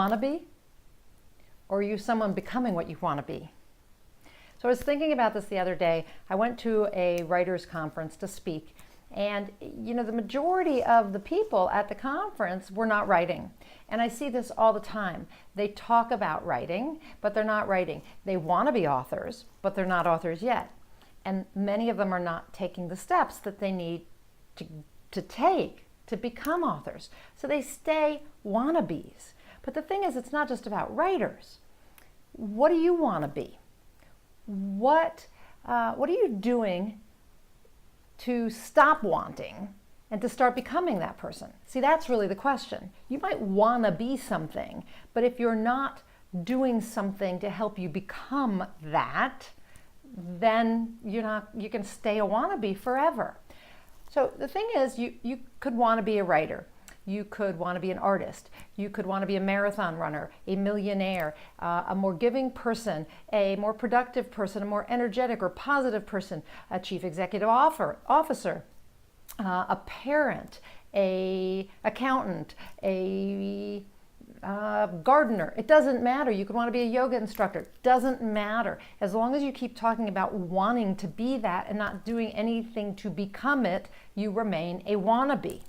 wannabe, or are you someone becoming what you want to be? So I was thinking about this the other day. I went to a writers' conference to speak, and the majority of the people at the conference were not writing. And I see this all the time. They talk about writing, but they're not writing. They want to be authors, but they're not authors yet. And many of them are not taking the steps that they need to take to become authors. So they stay wannabes. But the thing is, it's not just about writers. What do you want to be? What are you doing to stop wanting and to start becoming that person? See, that's really the question. You might want to be something, but if you're not doing something to help you become that, then you can stay a wannabe forever. So the thing is, you could want to be a writer. You could want to be an artist. You could want to be a marathon runner, a millionaire, a more giving person, a more productive person, a more energetic or positive person, a chief executive officer, a parent, a accountant, a gardener. It doesn't matter. You could want to be a yoga instructor. It doesn't matter. As long as you keep talking about wanting to be that and not doing anything to become it, you remain a wannabe.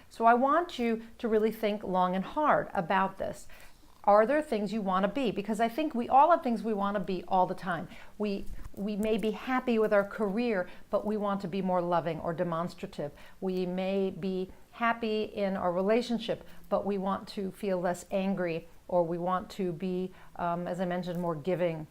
So I want you to really think long and hard about this. Are there things you want to be? Because I think we all have things we want to be all the time. We may be happy with our career, but we want to be more loving or demonstrative. We may be happy in our relationship, but we want to feel less angry, or we want to be, as I mentioned, more giving.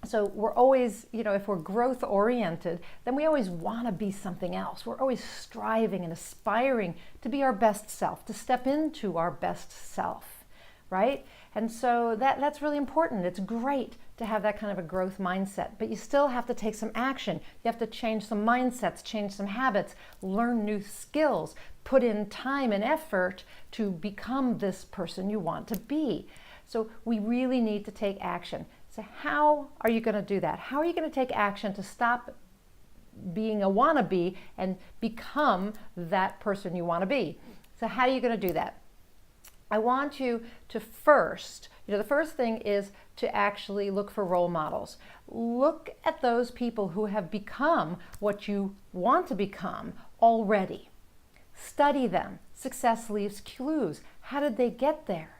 So we're always, if we're growth oriented, then we always want to be something else. We're always striving and aspiring to be our best self, to step into our best self, right? And so that's really important. It's great to have that kind of a growth mindset, but you still have to take some action. You have to change some mindsets, change some habits, learn new skills, put in time and effort to become this person you want to be. So we really need to take action. So how are you going to do that? How are you going to take action to stop being a wannabe and become that person you want to be? So how are you going to do that? I want you to first, the first thing is to actually look for role models. Look at those people who have become what you want to become already. Study them. Success leaves clues. How did they get there?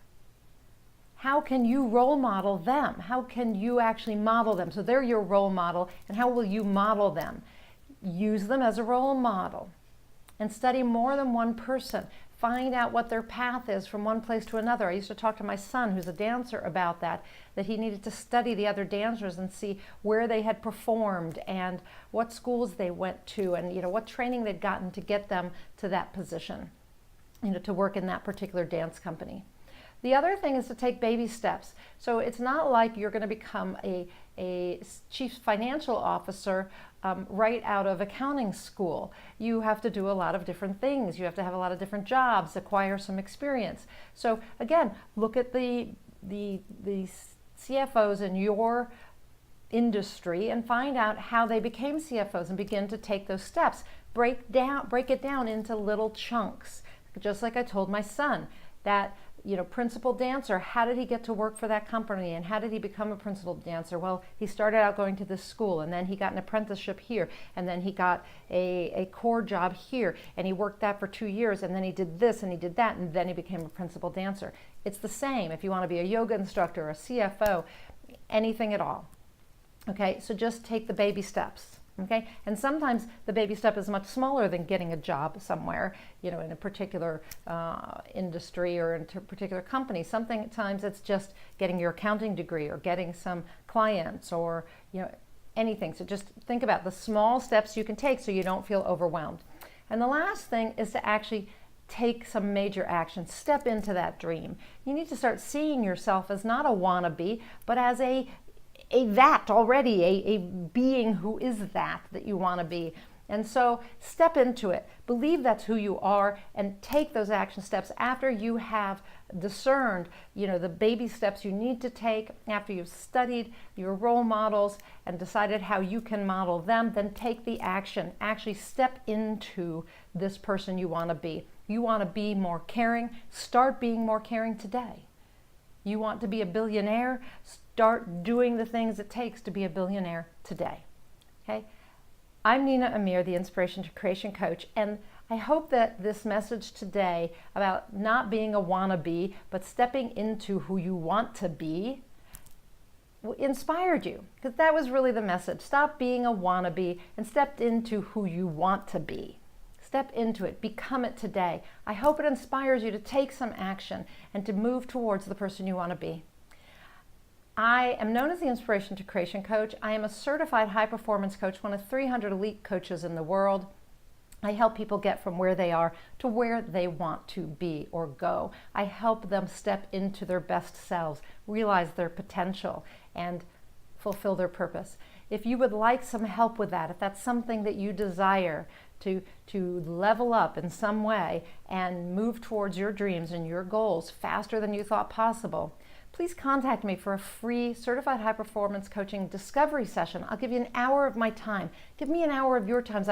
How can you role model them? How can you actually model them? So they're your role model, and how will you model them? Use them as a role model and study more than one person. Find out what their path is from one place to another. I used to talk to my son, who's a dancer, about that he needed to study the other dancers and see where they had performed and what schools they went to and what training they'd gotten to get them to that position, to work in that particular dance company. The other thing is to take baby steps. So it's not like you're going to become a chief financial officer right out of accounting school. You have to do a lot of different things. You have to have a lot of different jobs, acquire some experience. So again, look at the CFOs in your industry and find out how they became CFOs and begin to take those steps. Break it down into little chunks. Just like I told my son, that principal dancer, how did he get to work for that company and how did he become a principal dancer? Well, he started out going to this school and then he got an apprenticeship here and then he got a core job here and he worked that for 2 years and then he did this and he did that and then he became a principal dancer. It's the same if you want to be a yoga instructor, a CFO, anything at all. Okay, so just take the baby steps. Okay, and sometimes the baby step is much smaller than getting a job somewhere, in a particular industry or in a particular company. Sometimes it's just getting your accounting degree or getting some clients or anything. So just think about the small steps you can take so you don't feel overwhelmed. And the last thing is to actually take some major action. Step into that dream. You need to start seeing yourself as not a wannabe, but as a being who is that you want to be. And so step into it. Believe that's who you are and take those action steps after you have discerned, the baby steps you need to take, after you've studied your role models and decided how you can model them, then take the action. Actually step into this person you want to be. You want to be more caring, start being more caring today. You want to be a billionaire? Start doing the things it takes to be a billionaire today. Okay? I'm Nina Amir, the Inspiration to Creation Coach, and I hope that this message today about not being a wannabe, but stepping into who you want to be, inspired you, because that was really the message. Stop being a wannabe and step into who you want to be. Step into it, become it today. I hope it inspires you to take some action and to move towards the person you want to be. I am known as the Inspiration to Creation Coach. I am a certified high performance coach, one of 300 elite coaches in the world. I help people get from where they are to where they want to be or go. I help them step into their best selves, realize their potential, and fulfill their purpose. If you would like some help with that, if that's something that you desire to level up in some way and move towards your dreams and your goals faster than you thought possible, please contact me for a free certified high performance coaching discovery session. I'll give you an hour of my time. Give me an hour of your time.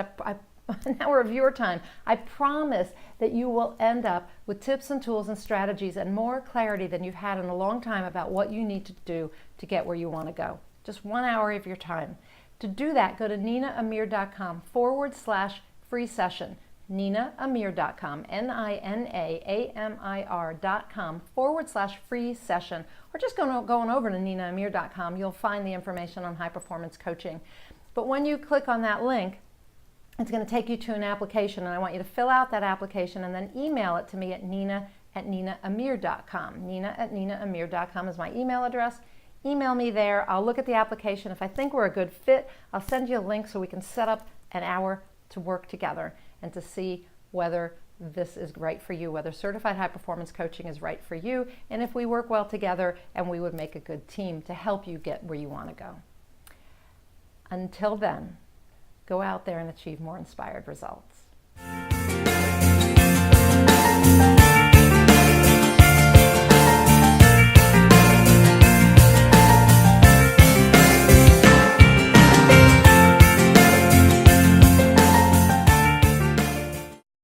An hour of your time. I promise that you will end up with tips and tools and strategies and more clarity than you've had in a long time about what you need to do to get where you want to go. Just 1 hour of your time. To do that, go to ninaamir.com/free session. ninaamir.com, ninaamir.com/free session. Or just going over to ninaamir.com, you'll find the information on high performance coaching. But when you click on that link, it's going to take you to an application, and I want you to fill out that application and then email it to me at nina@ninaamir.com. nina@ninaamir.com is my email address. Email me there. I'll look at the application. If I think we're a good fit, I'll send you a link so we can set up an hour to work together and to see whether this is right for you, whether certified high performance coaching is right for you, and if we work well together and we would make a good team to help you get where you want to go. Until then, go out there and achieve more inspired results.